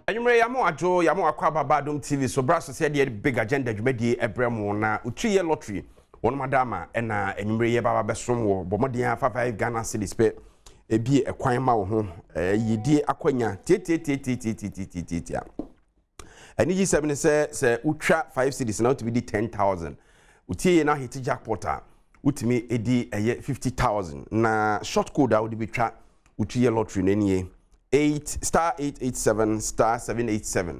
Anyway, yamo ajo yamo akwaba Adom TV so braso said the big agenda dwumadi ebremo na utriye lottery won madama na anwumre ye baba besom wo bomodian 55 Ghana cedis pe ebi ekwan ma wo ho yidi akwanya titi ani ji 7 se utwa 5 cedis na utbi 10,000 utie na hit jackpot a utimi edi 50,000 na short code a udi bitwa utriye lottery nenie 8*887*787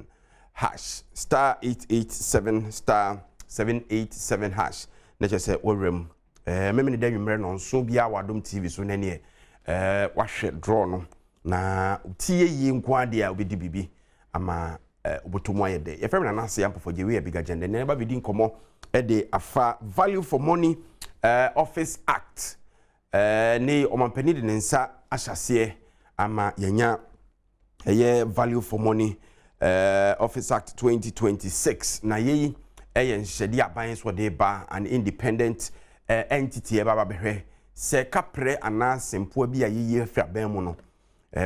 hash *887*787 hash na chese worem memene da nwumre no nso bia Adom TV so nane wahwe draw no na utie yi nkwade a obedi bibi ama obotomu ayede ye fem na nase yampofo jewe ya biga agenda na ba bidi nkomo de afa value for money office act ni omampani de nsa ahyase ama yenya value for money office act 2026 na yeyi nhede aban so de ba an independent entity baba behwe se kapre ana sempo bi ayeyi afra ban mu no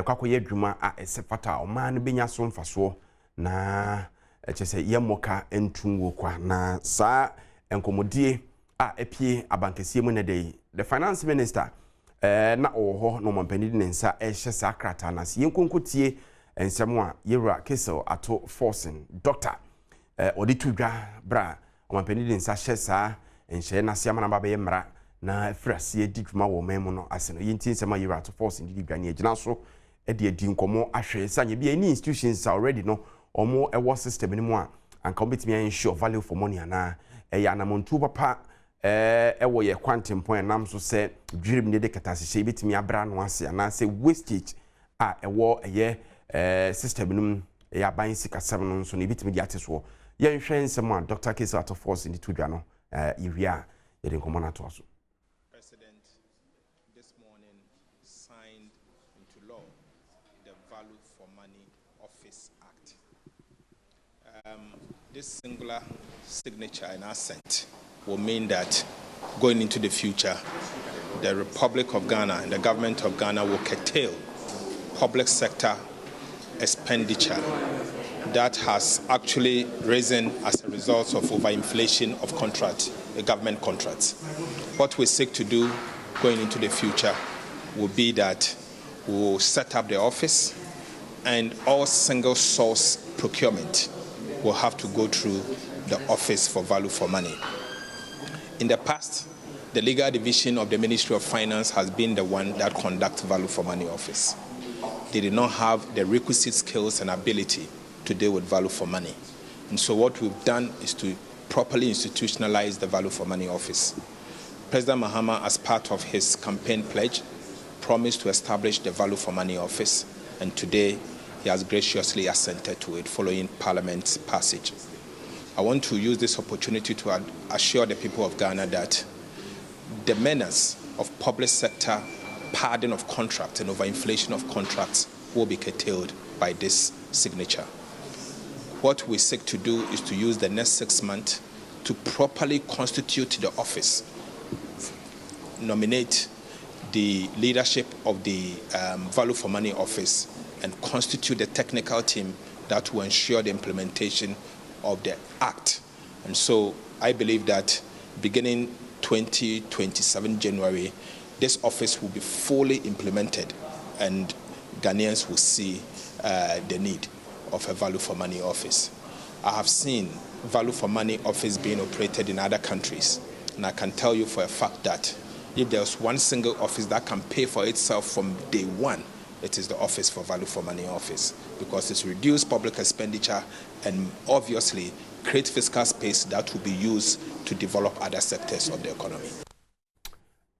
kwakoye adwuma a esefata o man benya so mfaso na chese yemoka entunwo kwa na sa enkomodie a epie abankesie mu ne dey the finance minister na oho no mampani de nsa ehye sakrata na se yenkonkotie ensemo a yewra kesel ato forcing doctor oditudwa bra mampani de nsa hye sa enhye na se amana babe mra na frase didwuma wo memu no ase no yinti nsema yewra ato forcing didwa ne agina so edi nkomo ahwe sanye bi any institutions already no omo ewo system ni mu a anka obetimi ensure value for money ana ya na montu papa ewo ye quantum point nam so se dwirim ne de katasehye betimi abra no ase ana se wastage a ewo ye system num ya ban sikasem no so ne betimi di ateso ye nhwe nsem a Dr. Case out of force in the tudwa no iwia ye de nkomo na to so. President this morning signed into law the Value for Money Office Act. This singular signature and assent will mean that going into the future, the Republic of Ghana and the government of Ghana will curtail public sector expenditure that has actually risen as a result of overinflation of government contracts. What we seek to do going into the future will be that we will set up the office and all single source procurement will have to go through the Office for Value for Money. In the past, the legal division of the Ministry of Finance has been the one that conducts Value for Money office. They did not have the requisite skills and ability to deal with Value for Money. And so what we've done is to properly institutionalize the Value for Money office. President Mahama, as part of his campaign pledge, promised to establish the Value for Money office, and today he has graciously assented to it following Parliament's passage. I want to use this opportunity to assure the people of Ghana that the menace of public sector pardon of contracts and overinflation of contracts will be curtailed by this signature. What we seek to do is to use the next 6 months to properly constitute the office, nominate the leadership of the Value for Money office, and constitute the technical team that will ensure the implementation of the Act. And so I believe that beginning 2027 January, this office will be fully implemented and Ghanaians will see the need of a Value for Money office. I have seen Value for Money office being operated in other countries, and I can tell you for a fact that if there's one single office that can pay for itself from day one, it is the Office for Value for Money office, because it's reduced public expenditure and obviously create fiscal space that will be used to develop other sectors of the economy.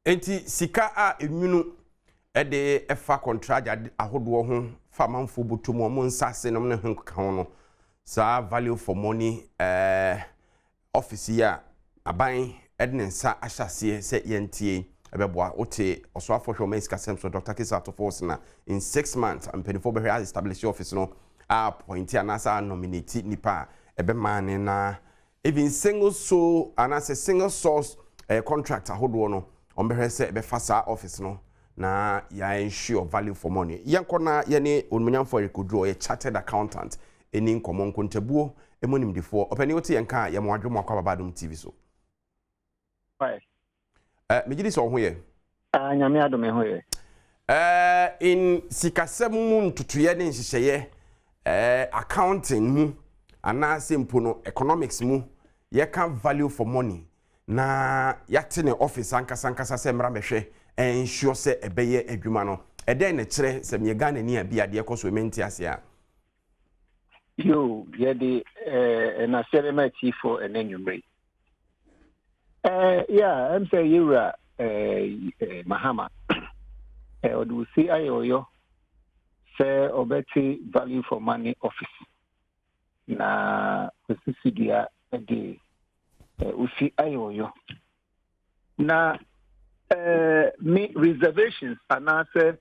Enti sika a enwunu de efa contract ahodo ho famanfo botomu mo nsase no ne henka ho no sa Value for Money office ya aban edne nsa ahyase se yentie ebeboa ote oso afọhwe o iskasem so Dr. Case out of force na in 6 months am penifo be has established office no appoint anasa nominate nipa ebe man na even single source contract ahodo no ombe se ebe fasa office no na ya ensure Value for Money yankona ye ne onmunyamfo rekodro ye chartered accountant eni nkomo nkontabuo emonim difo opani wote yenka ye mo adwemo akwa Adom TV so Why? Mejidi so ho ye Nyame Adom ho ye. In sikasem mu ntutuye ne nhyehyeye accounting mu ana sempo no economics mu ye can value for money na yate ne office ankasa se mra mehwe ensure se ebeye adwuma no eden ne kire se me Ghana ni abia de ekoso menti ase a Yo, ye de na serema tifo enenwumre. Yeah, I'm say you Mahama. Odu si ayoyo say obeti value for money office. Na usisidia de usi ayoyo. Na me reservations anase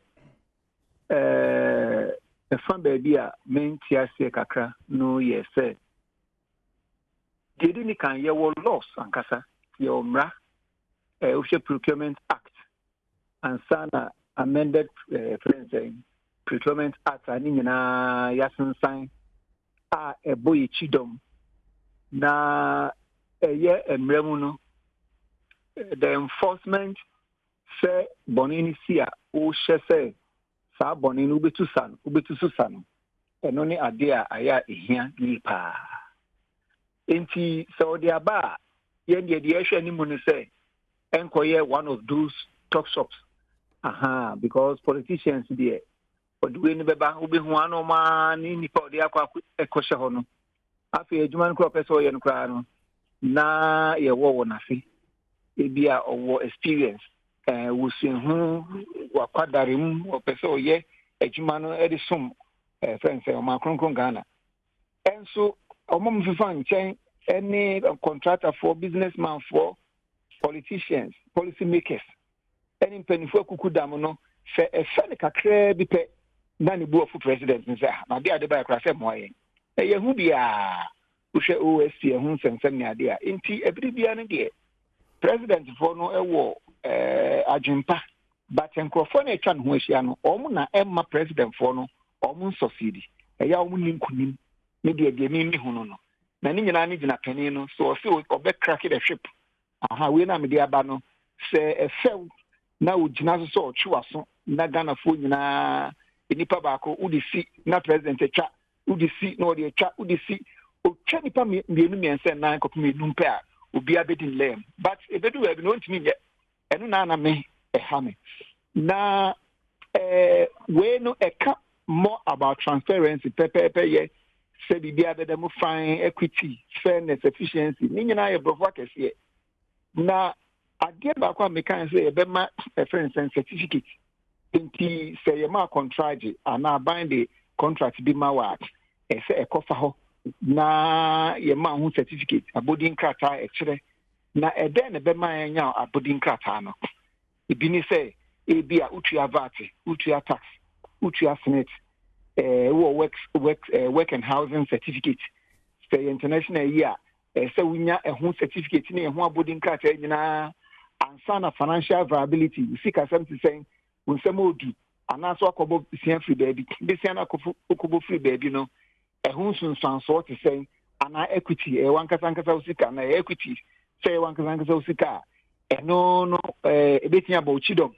the fan baby a menti ase kakra no ye say did ni kan ye wo loss ankasa ye omra Procurement Act and sana amended Procurement Act ani nyina yasensan a eboyi chidom na ye emremu no the enforcement say bonini sia o hye sa boni no betu susan eno ne ade a aya ehia lipa enti so de aba ye de ehwe ni mu no say enkoye one of those talk shops because politicians there odwe ni beba obehu anoma ni nipa ode akwa ekoshe ho no afi adwuma no crop so ye no kra no na ye wo na fi ebia owo experience wusenhu wakadarim opese oye adwuma no edisum friends o makronkron Ghana enso omom fifa nchen any contractor for businessman for politicians policy makers any penifo kukudam no fe ne kakra bi pe na ne buofu president nse na de ade ba kra se moye yehu bia uhwe OSC ehun sensem ne ade a enti ebribia ne de president for no ewo ajumpa but enkrofo na etwa no ho ahia no omo na emma president for no omo succeed eya omo ninkunim ne de mi hu no na ni nyina ne gina panin no so se obe crack the ship we na me de aba no se efew na ogina so otwa so na Ghana fo nyina enipa baako udisi na president etwa udisi na ode etwa udisi otwa nipa mienu miense na kopim enumpe a obi abedin lem but ebedu we bi no ntimi nye enu na me ehame na we no eka more about transparency pepe ye se bibia bedemu fine equity fairness efficiency ni nyina ye brofo akese na ade ba kwa mekan say be ma reference certificate enti say ye ma contract ana bind the contract bi ma wa say ekofa ho na ye ma hu certificate abodin krata e kire na eden be ma nya abodin krata no ibi ni say e bia utua VAT utua tax utua senate work and housing certificate say international year say winya ehun certificate ni ehun abodin krata nyina ansana financial viability you see kasem to say unsem odu anaso akobo sian free baby besian akobo free baby no ehun sunsan so to say ana equity wankasa usika na equity say wankasa usika eno no ebetinya ba uchidom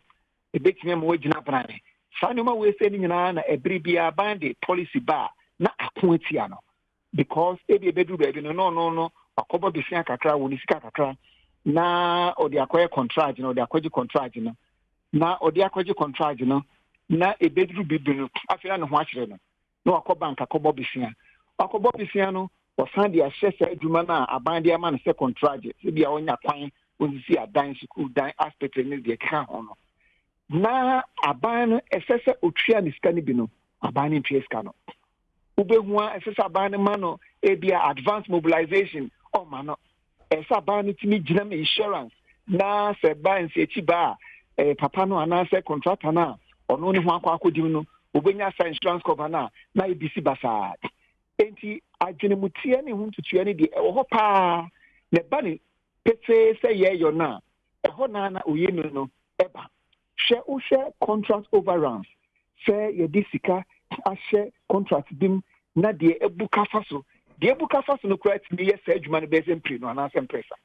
ebetinya mo wagina brane sanuma we say ni nyina na ebribia band policy ba na akoatia no because ebedu baby no akobo besian kakra wo ni sika kakra na odi akoye contract no odi akoji contract no na odi akoji contract no na ebedru bibinu afira ne ho akire no na akọ bank akọbọ bisia no osan dia hyese adwuma na abande ama ne se contract se bia onya kwan osisi adan school dan aspect ne de ka ho no na aban no esese otwia ne sika ne bi no aban ne ntwe sika no ubehua esese aban ne ma no ebia advanced mobilization o ma no esa ban timi gina me insurance na se ban se chi ba papa no ana se contractor na ono ne ho akwakodim no obenya sa insurance cover na ibisi basa enti adwene mutie ne hu tutua ne de wo ho pa ne ba ne pete se ye yo na ho na oye no eba hwe contract overruns se ye disika ahye contract bim na de ebuka faso de ebuka faso no kura ti ye say adwuma no be empire no ana sempresa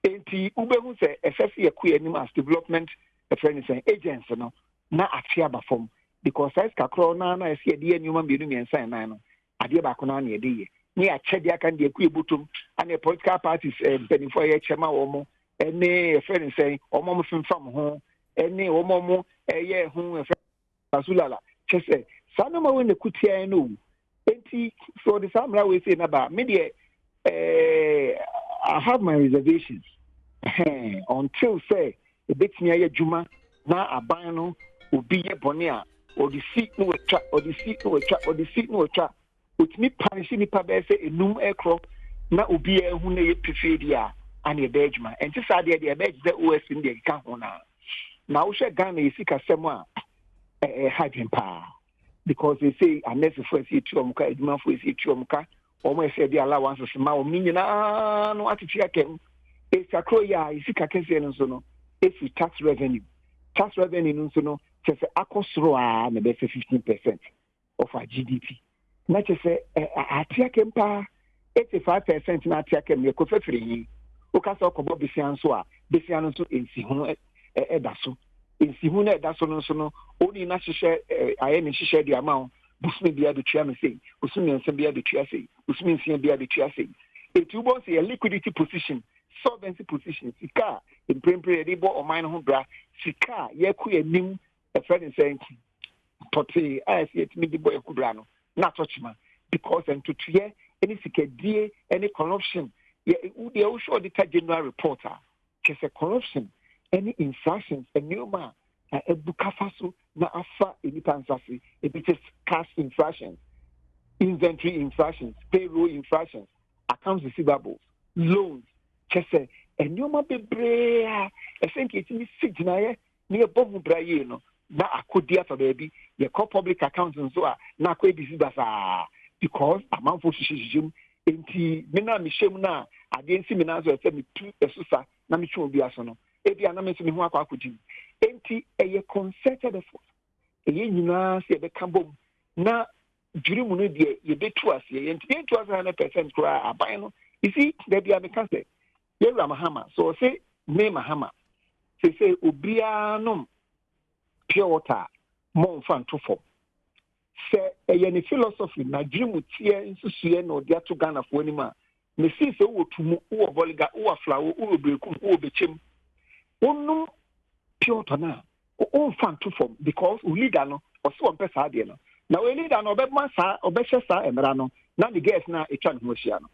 enti ubehu say FF ye ku anim as development friend say agents no na afia ba form because size kakro na na ese de anuma bienu miensan nan no ade ba ko na na de ye ni achede aka de ku ebutum and political parties benefo ye chema wo mo ene friend say omo mo fimfam ho ene omo mo eye hu asulala chese sanoma we ne kutia no enti so the samra we say na ba me de I have my reservations until say e betimi aye djuma na aban no obi ye bone a o the seat no twa o the seat no twa o the seat no twa utimi punish ni pa be say enum ekro na obi ehu na ye prefer dia and e be djuma enti sa de e be the OS in de ka ho na wo hwe Ghana yesika sem a hiding pa because they say unless for see two omka eduma for see two omka omo say the allowances ma o nyina no atitia kem e sakro ya isika kense no so no if tax revenue no so no say akosro a na be 15% of our GDP na say atia kem pa 85% na atia kem ye ko fefiri o ka so ko bo besian so a besian so ensi ho edaso ensi hu na da so no oni na hihye aye ne hihye di ama busumi bia betua me sei busumi nse bia betua sei busumi nse bia betua sei etu bo say liquidity position solvency position sika in prempre dey bo o mine ho bra sika ye ku anim e friend say poti as yet me di bo e ku bra no na touchma because entutuye any sika die any corruption ye dey show the general reporter just a corruption any infractions a new man ebuka faso na afa enipansasi just cash infractions inventory infractions payroll infractions accounts receivables loans just say a new man bebre I think it's in sit na ye near bomu braye no na akodia for baby ye call public accounts and so na ko ebisi basa because amount for shishim enti me na me shem na ade nsi me na so say me tu esusa na me twa obi aso no ebi anam me ho akwakodim enti eye concerted effort eye nyina se be kambom na jurimu no de ye betu ase enti betu ase 100% kura aban no you see there be am can say ye ramahama so say me mahama say obianom pure water mo fan to form say eye ne philosophy na jurimu tie nsusue no de ato Ghana fo anima me see say wo tumu wo boliga wo flower wo bekum wo bechem onum pure tona o fan to form because we leader no o so on pesa de no na we leader no obema sa obehye sa emra no na the guest na etwa ne ho hia no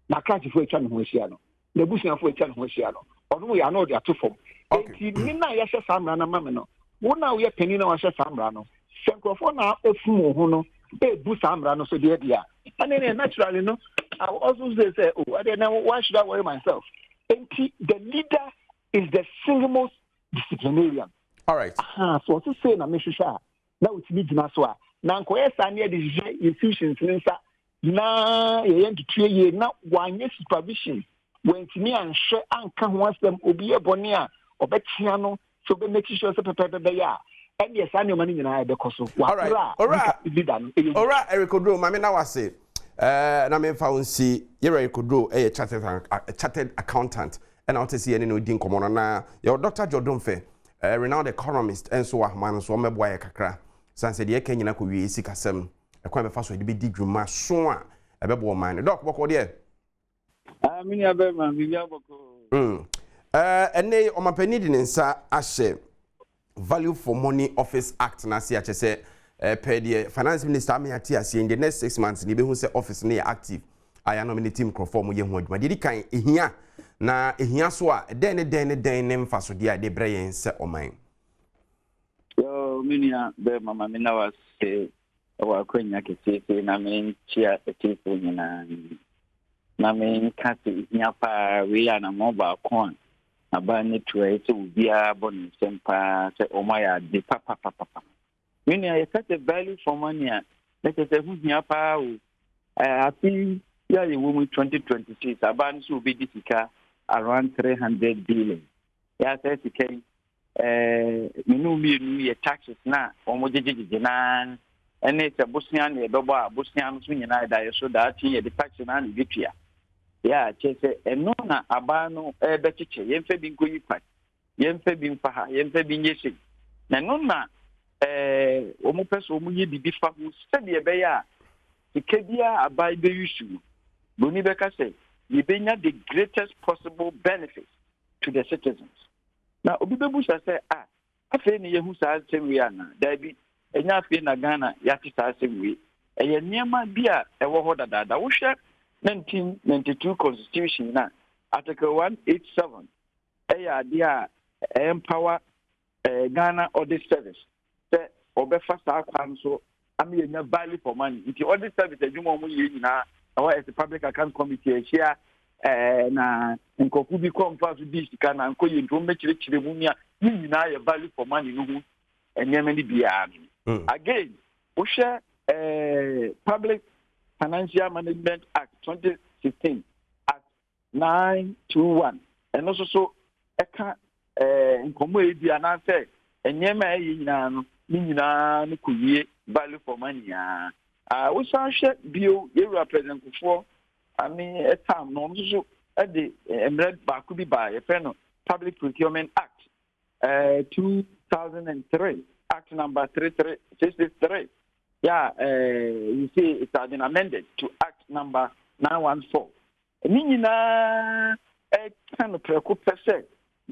na crunch fo etwa ne ho hia no na busia fo etwa ne ho hia no onu ya no de to form enti ni na ya hye sa emra na mame no wo na we penny na wa hye sa emra no senkrofo na efum ho no e bu sa emra no so de dia and then naturally no I also say oh I don't know why should I worry myself enti the leader is the single most disciplinarian. All right. So to say na me hwehwa na utimi gina so a na nkoye sa na de institutions nsa na ye ntutu ye na wanye supervision when timi anhwe anka ho asem obi e bone a obetia no so be make sure say pepe ya and yes ani mani nyina e be koso wa ora Eric Odro mame na wase na me fa unsi ye Eric Odro chartered accountant and I want to see any no din komo na your Dr. Jordan Fe renowned economist and so ahman so meboa kakra san se de nyina ko wie sikasem e kwa be fa so de be di dwuma so a e be bo man doc boko de mini abe man bi boko ene o mapani di nsa ahye Value for Money Office Act na se ache se per the finance minister amati ase in the next 6 months ni be hu se office na active aya nominate team crofo ye hu adwuma de kan ehia na ehia so a den ne mfaso dia de breyen se oman yo minia be mama mina was wa kwenya kete na men chia kete nyina na men kati ehia pa we ya na mobile coin aba ne tuwe se ubia bon sempa se omaya de papa minia you set a value for money let us say who ehia pa I think yeah you will 2026 aban so be disika around 300 billion. Yeah, says okay. Minu taxes na omojeje na and it's a Bosnian, a Doba, Bosnian, Swing, I die so that he the tax and Vitria. Yeah, Chase, and Nona, Abano, Betiche, Yemfebin Kuyipat, Yemfebin Faha, Yemfebin Yesi. Nanona, Omopes Omuye Bifa, who said the Abaya, the Kedia Abai Beushu, Bonibeka said, you bring the greatest possible benefits to the citizens. Now, Obibusha said, I feel near who says, Rihanna, Debbie, and Yafi Nagana, Yatisa, a Yama Bia, a Wahoda, that I 1992 Constitution, Article 187, a dear empower Ghana audit service. The Obefa Star Council, I mean, value for money. If you audit service, you want now, or as a public account committee, here, na Nkokubi come to this, can and call you to make it you now value for money, and Yemeni Biami. Again, Usha Public Financial Management Act 2016, Act 921, and also so in Comedy and answer, and Yema Nikuye value for money. We saw Bio, you represent before. I mean, a time no so at the Emirate Bakubi by a friend of Public Procurement Act 2003, Act number 3363. Yeah, you see, it has been amended to Act number 914. Nina, a kind of preoccupation,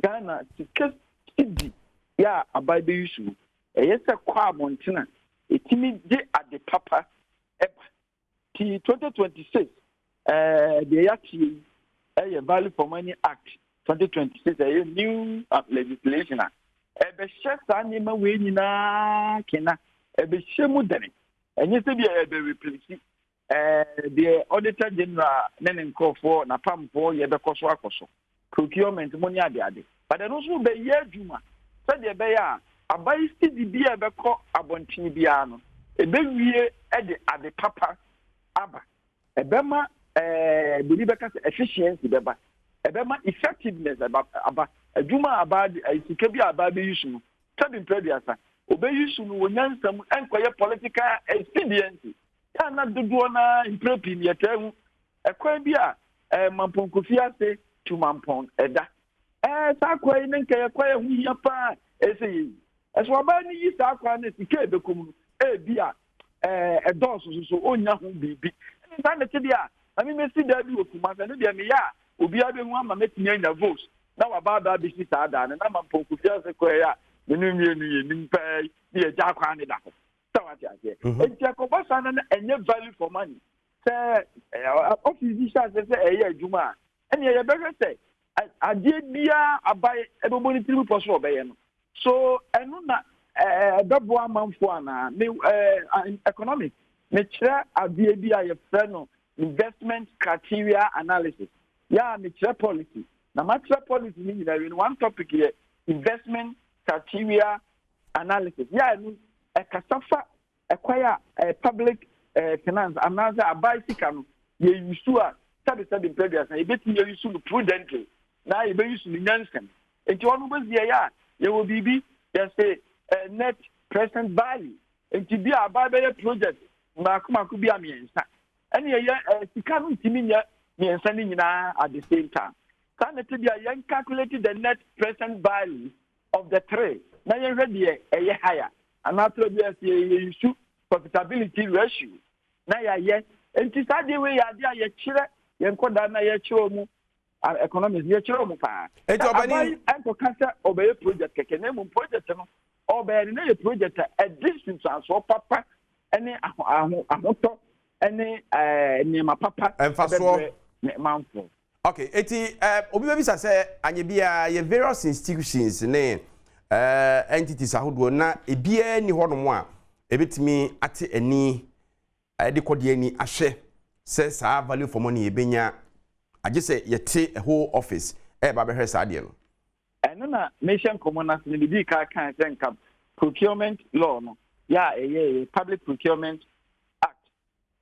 Ghana, to Kid, yeah, about the issue. Yes, a qua Montana, a timid at the Papa, 2026, the Yaki, a Value for Money Act 2026, a new legislation. A chef animal winning, Kena. Ebe shemu dene enye se bia ebe replace the auditor general nene nkofo na pamfo ye be koso akoso procurement money ade but then also be ye adwuma se de be ya abai stidi bia be ko abontin bia no ebe wie de ade papa aba ebe ma boni be ka efficiency be ba ebe ma effectiveness aba adwuma aba isike bia aba be use no tabi previous Obeyisu no wonyansam enkoye political expediency ya na dodo na imprepi yetehu ekwan bi a mampon kofia se to mampon eda sa kwai ne nkeye kwai hu hia pa eseyi eso ba ni yi sa kwa na sike bekom bi a edoso so onya hu bibi nta na ti dia na me mesi da bi okuma se no dia me ya obi abehu ama metimi anya votes na wa ba bi si sa da na mampon kofia se kwai ya Nunu pay the Japan. And value for money. Say, office say, a Juma. And you better say, I did be a buy everybody through possible. So, I know that double 1 month for economic. Nature, a BAB, investment criteria analysis. Yeah, nature policy. Now, nature policy means in one topic here, investment criteria analysis. Yeah, a casafa acquire a public finance, another a bicycle. You used to study previous, and you bet you used to prudently. Now you used to be nonsense. And you always yeah, you will be just a net present value. And to be a Bible project, Makuma could be a means. And you can't see me sending at the same time. Can it be a young calculated the net present value of the trade? Now you're ready a higher. And after the issue profitability ratio. Now yes, and to start the way you chile, you kodana ya chomu economics ya chomu pa. And to cancer obey project kenem project no obey na project a distance so papa any amoto any nema papa and fast manfo. Okay, eti obi be say anye bia ye various institutions ne entities ahodo na ebia ni hono a ebetimi ate ani de kode ani ahye say sa value for money ebenya age say yete a whole office ba be hwe sa de no eno na nation commoners ni bi ka kan senka procurement law no ya public procurement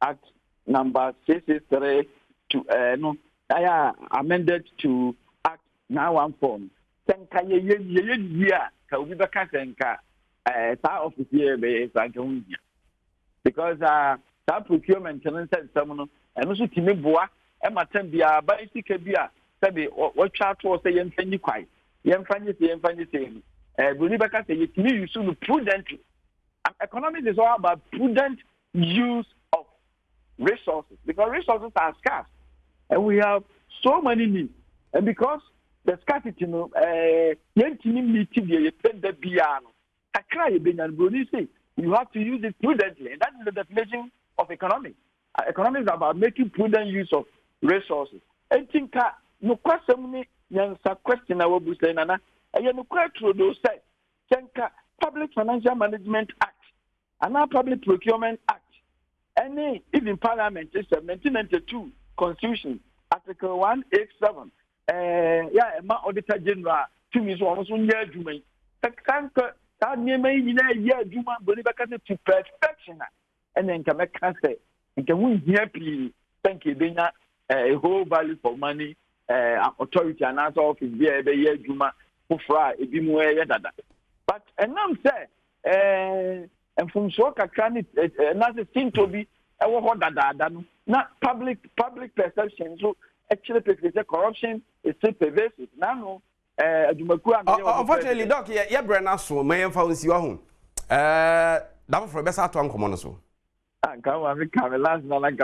act number 663 to no I amended to Act 914. Senka ye ka obi beka senka sa office here be sanka hundia. because that procurement and said someone and also Timibua, Emma Tembia, Baisika Bia, Sabi, what chat was a young Fanny Quai, young Fanny saying, Bulibaka say, you soon prudently. Economics is all about prudent use of resources because resources are scarce and we have so many needs. And because the scarcity, you have to use it prudently, and that is the definition of economics. Economics is about making prudent use of resources. I think no question I will be saying, no question Public Financial Management Act and our Public Procurement Act, and even Parliament is 1992 Constitution, Article 187. My Auditor General, to me, so almost 1 year, Juma. That near year, Juma, to perfection. And then can make say, and can we hear, please, thank you, Dana, a whole value for money, authority and answer office, every year, Juma, who fry, a bit more. But and I'm saying, and from Shoka can it not seem to be a what that not public perception. So actually, corruption is still pervasive. Now, unfortunately, Doc, yeah, Brenna, so may influence your home. That for best out on common so. Last night,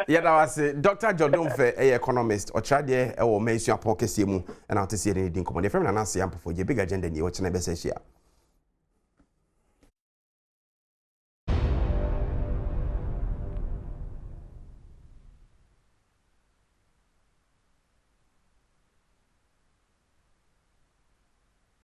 yeah, that was Dr. Jodon for a economist or Chadie or Mason Pocket Simu and out to see anything common. If I'm not saying for your big agenda, you watch an